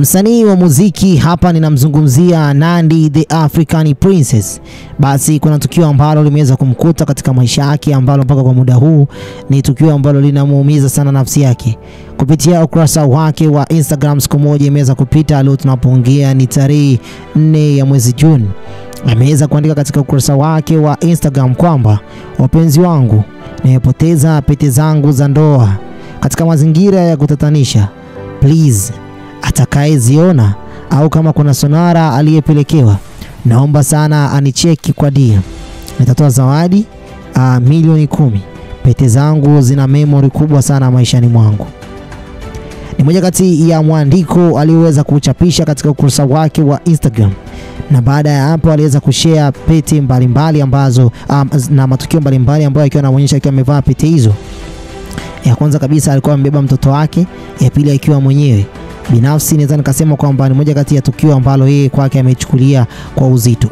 Msanii wa muziki hapa ninamzungumzia Nandy the African Princess. Basi kuna tukio ambalo limeweza kumkuta katika maisha yake ambalo mpaka kwa muda huu ni tukio ambalo linamuumiza sana nafsi yake. Kupitia ukurasa wake wa Instagram siku moja imeweza kupita, leo tunapoongea ni tarehe 4 ya mwezi Juni. Ameweza kuandika katika ukurasa wake wa Instagram kwamba wapenzi wangu, nimepoteza pete zangu za ndoa katika mazingira ya kutatanisha. Please, atakayeziona au kama kuna sonara aliyepelekewa, naomba sana anicheki kwa DM. Nitatoa zawadi milioni 10. Pete zangu zina memory kubwa sana maishani mwangu. Ni moja kati ya mwandiko alioweza kuchapisha katika ukurasa wake wa Instagram. Na baada ya hapo aliweza kushare pete mbalimbali ambazo na matukio mbalimbali ambayo akiwa anaonyesha akiwa amevaa pete hizo. Ya kwanza kabisa alikuwa amebeba mtoto wake, ya pili akiwa mwenyewe. Binafsi naweza nikasema kwamba ni moja kati ya tukio ambalo yeye kwake amechukulia kwa uzito.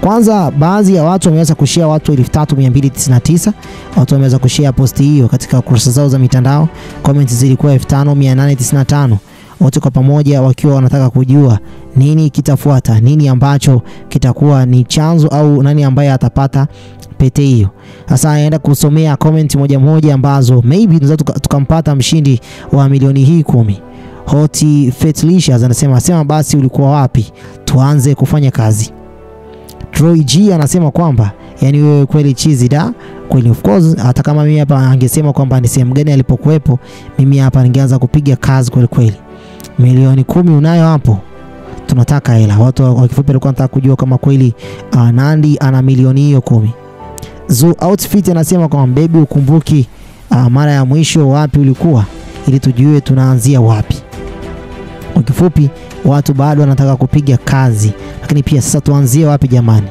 Kwanza baadhi ya watu wameweza kushare, watu 3299 watu wameweza kushare posti hiyo katika kurasa zao za mitandao. Comments zilikuwa 5895, wote kwa pamoja wakiwa wanataka kujua nini kitafuata, nini ambacho kitakuwa ni chanzo au nani ambaye atapata pete hiyo. Sasa aenda kusomea comment moja moja ambazo maybe tunaweza tukampata mshindi wa milioni hii 10. Hoti Fetlicious anasema basi ulikuwa wapi? Tuanze kufanya kazi. Troy G anasema kwamba yani wewe kweli chizi da. Kweli of course, hata kama mimi hapa angesema kwamba ni sehemu gani alipokuepo, mimi hapa ningeanza kupiga kazi kweli kweli. Milioni 10 unayo hapo? Tunataka hela. Watu wa kifupi walikuwa wanataka kujua kama kweli Nandy ana milioni hiyo 10. Zoo Outfit anasema kwamba baby ukumbuki mara ya mwisho wapi ulikuwa, ili tujue tunaanzia wapi. Kwa kifupi watu bado wanataka kupiga kazi, lakini pia sasa tuanzie wapi jamani?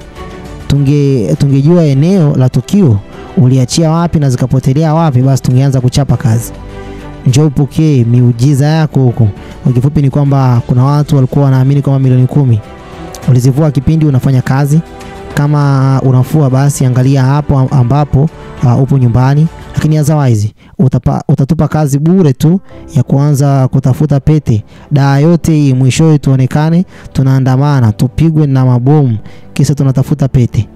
Tungejua eneo la tukio uliachia wapi na zikapotelea wapi, basi tungeanza kuchapa kazi. Njoo upokee miujiza yako huko. Kwa kifupi ni kwamba kuna watu walikuwa wanaamini kama milioni 10 ulizivua kipindi unafanya kazi. Kama unafua basi angalia hapo ambapo upo nyumbani, lakini otherwise utatupa kazi bure tu ya kuanza kutafuta pete. Daa yote hii mwishowe tuonekane tunaandamana, tupigwe na mabomu kisa tunatafuta pete.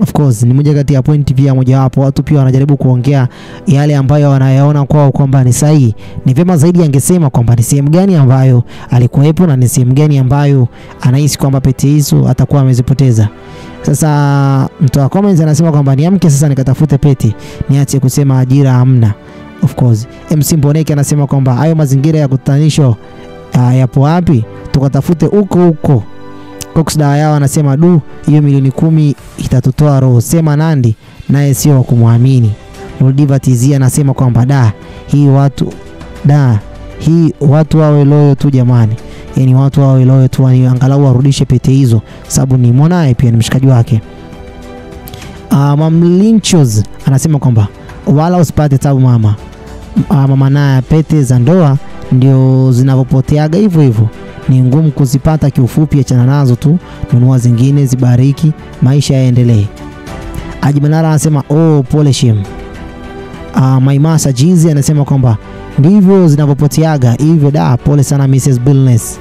Of course ni moja kati ya point pia moja wapo watu pia wanajaribu kuongea yale ambayo wanayaona kwao kwamba ni sahihi. Ni vyema zaidi angesema kwamba ni sehemu gani ambayo alikuwepo na ni sehemu gani ambayo anahisi kwamba pete hizo atakuwa amezipoteza. Sasa mtu wa comments anasema kwamba niamke sasa nikatafute pete, niache kusema ajira hamna. Of course MC Mboneke anasema kwamba hayo mazingira ya kutanisho yapo wapi? Tukatafute huko. Cox dawa yao anasema hiyo milioni 10 itatutoa roho, sema Nandy naye sio kumwamini. Noldiva TZ anasema kwamba hii watu wawe loyo tu jamani. Yani watu wawe loyo tu, angalau warudishe pete hizo sababu ni mwanae pia ni mshikaji wake. Mamlinchos anasema kwamba wala usipate tabu mama. Mama naye pete za ndoa ndio zinavopoteaga hivyo. Ni ngumu kuzipata, kiufupi achana nazo tu, nunua zingine zibariki, maisha yaendelee. Ajimanara anasema pole shem. Maimasa Jizi anasema kwamba ndivyo zinavopoteaga hivyo pole sana Mrs. Billness.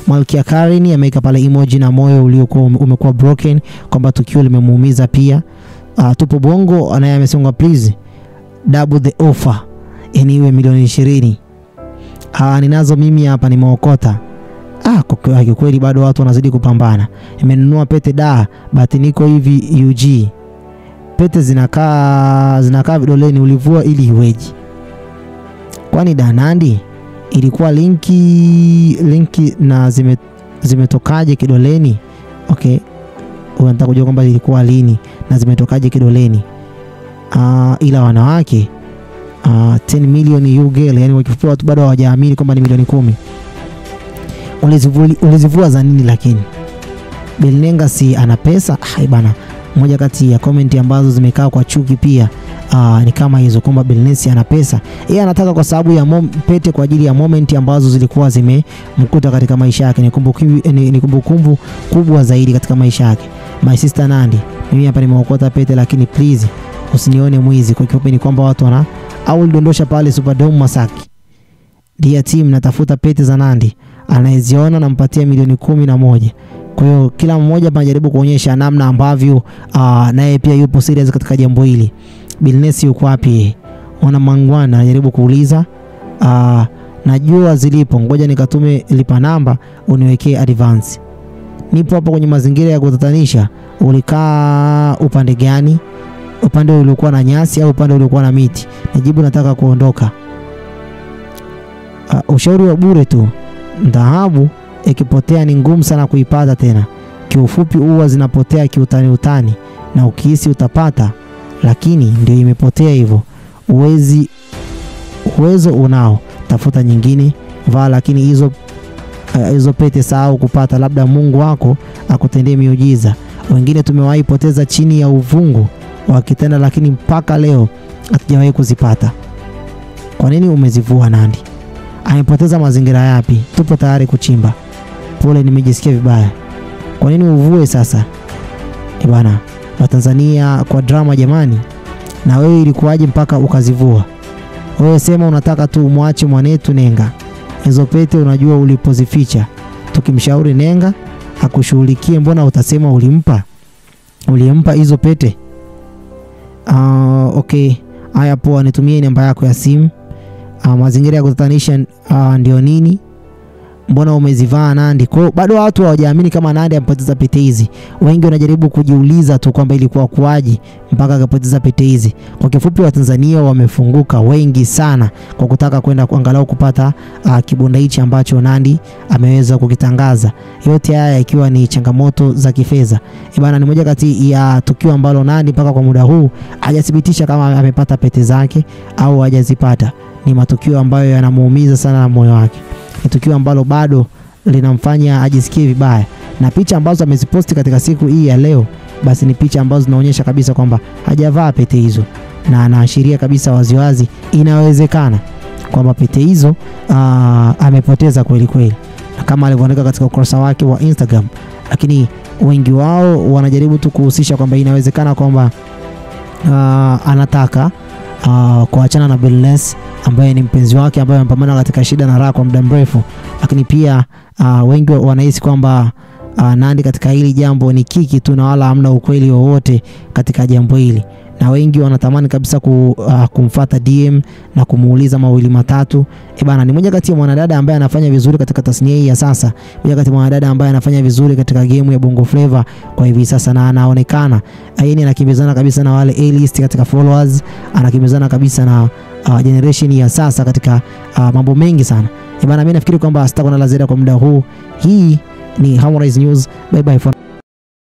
Malkia Karen ameweka pale emoji na moyo uliokuwa umekuwa broken kwamba tukio limemuumiza pia. Tupo Bongo anaye amesema please double the offer, yani iwe milioni 20. Ninazo mimi hapa nimeokota. Kwa kweli bado watu wanazidi kupambana. Nimenunua pete but niko hivi UG. Pete zinakaa vidoleni, ulivua ili iweje? Kwani Nandy ilikuwa linki na zimetokaje kidoleni? Okay. Unataka kujua kwamba ilikuwa lini na zimetokaje kidoleni? Ila wanawake 10 million UG, yani wakifupi watu bado hawajaamini kwamba ni milioni 10. Ulizivua za nini lakini? Belnenga si ana pesa? Bana, moja kati ya comment ambazo zimekaa kwa chuki pia ni kama hizo kwamba Belnensi ana pesa. Yeye anataka kwa sababu ya pete kwa ajili ya moment ambazo zilikuwa zimemkuta katika maisha yake. Ni kumbukumbu kubwa zaidi katika maisha yake. My sister Nandy, mimi hapa nimeokota pete lakini please usinione mwizi. Kwa kifupi ni kwamba watu au ulidondosha pale Superdome Masaki. Dear team, natafuta pete za Nandy. anayeziona nampatia milioni 11. Kwa hiyo kila mmoja anajaribu kuonyesha namna ambavyo naye pia yupo serious katika jambo hili. Billnass yuko wapi? Ona Mangwana anajaribu kuuliza najua zilipo, ngoja nikatume lipa namba uniwekee advance. Nipo hapo kwenye mazingira ya kutatanisha. Ulikaa upande gani? Upande uliokuwa na nyasi au upande uliokuwa na miti? Najibu nataka kuondoka. Ushauri wa bure tu. Dhahabu ikipotea ni ngumu sana kuipata tena. Kiufupi huwa zinapotea kiutani na ukihisi utapata, lakini ndio imepotea hivyo. Uwezo unao, tafuta nyingine vaa, lakini hizo pete sahau kupata, labda Mungu wako akutendee miujiza. Wengine tumewahi poteza chini ya uvungu wakitenda, lakini mpaka leo hatujawahi kuzipata. Kwa nini umezivua Nandy? Amepoteza mazingira yapi? Tupo tayari kuchimba. Pole, nimejisikia vibaya. Kwa nini uvue sasa? Bwana, Watanzania kwa drama jamani. Na wewe ilikuwaje mpaka ukazivua? Wewe sema unataka tu umwache mwanetu Nenga. Hizo pete unajua ulipozificha. Tukimshauri Nenga akushughulikie, mbona utasema ulimpa hizo pete? Okay. Haya poa, nitumie namba yako ya simu. Mazingira ya kutatanisha ndio nini? Mbona umezivaa Nandy? Kwa bado watu hawajaamini kama Nandy amepoteza pete hizi. Wengi wanajaribu kujiuliza tu kwamba ilikuwa kuaje mpaka akapoteza pete hizi. Kwa kifupi, Watanzania wamefunguka wengi sana kwa kutaka kwenda kuangalau kupata kibunda hichi ambacho Nandy ameweza kukitangaza. Yote haya ikiwa ni changamoto za kifedha. Bana, ni moja kati ya tukio ambalo Nandy mpaka kwa muda huu hajathibitisha kama amepata pete zake au hajazipata. Ni matukio ambayo yanamuumiza sana na moyo wake. Ni tukio ambalo bado linamfanya ajisikie vibaya, na picha ambazo ameziposti katika siku hii ya leo basi ni picha ambazo zinaonyesha kabisa kwamba hajavaa pete hizo, na anaashiria kabisa waziwazi inawezekana kwamba pete hizo amepoteza kweli kweli, na kama alivyoandika katika ukurasa wake wa Instagram. Lakini wengi wao wanajaribu tu kuhusisha kwamba inawezekana kwamba anataka kuachana na Billnass ambaye ni mpenzi wake, ambaye amepambana katika shida na raha kwa muda mrefu. Lakini pia wengi wanahisi kwamba Nandy katika hili jambo ni kiki tu na wala hamna ukweli wowote katika jambo hili, na wengi wanatamani kabisa kumfuata DM na kumuuliza mawili matatu. Bana, ni moja kati ya mwanadada ambaye anafanya vizuri katika tasnia hii ya sasa, moja kati ya mwanadada ambaye anafanya vizuri katika game ya Bongo Flava kwa hivi sasa, na anaonekana yeye anakimbizana kabisa na wale A-list katika followers, anakimbizana kabisa na generation ya sasa katika mambo mengi sana. Bana, mimi nafikiri kwamba sitakuwa na la ziada kwa muda huu. Hii ni Harmonize News. Bye bye for